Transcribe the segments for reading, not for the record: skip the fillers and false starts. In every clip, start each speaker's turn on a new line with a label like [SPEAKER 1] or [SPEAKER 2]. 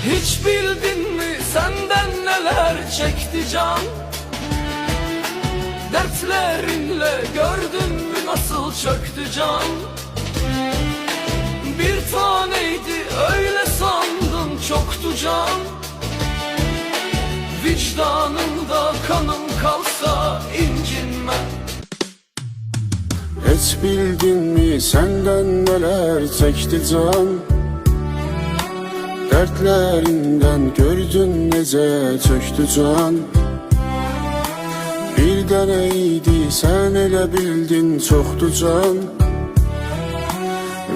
[SPEAKER 1] Hiç bildin mi senden neler çekti can? Dertlerinle gördün mü nasıl çöktü can? Bir taneydi öyle sandın çoktu can. Vicdanında kanım kalsa incinme.
[SPEAKER 2] Hiç bildin mi senden neler çekti can? Dertlerinden gördün nece çöktü can. Bir deneydi sen elə bildin çoktu can.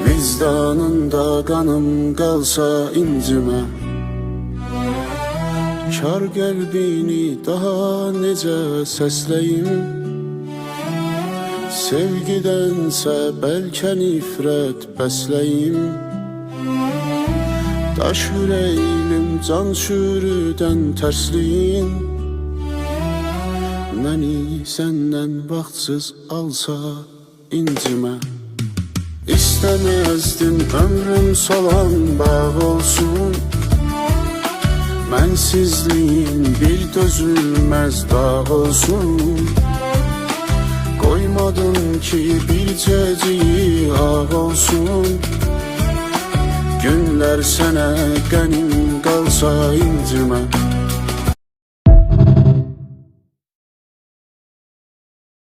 [SPEAKER 2] Vicdanında kanım kalsa incime. Kar qəlbini daha necə səsləyim? Sevgidənsə bəlkə nifrət bəsləyim. Daş ürəyim can çürüdən tərsliyin. Məni səndən vaxtsız alsa incimə. İstəməzdim ömrüm solan bağ olsun. Mənsizliyin bir dözülməz dağ olsun. Koymadın ki bircəciyi ağ olsun. Günlər sənə qənim qalsa incimə.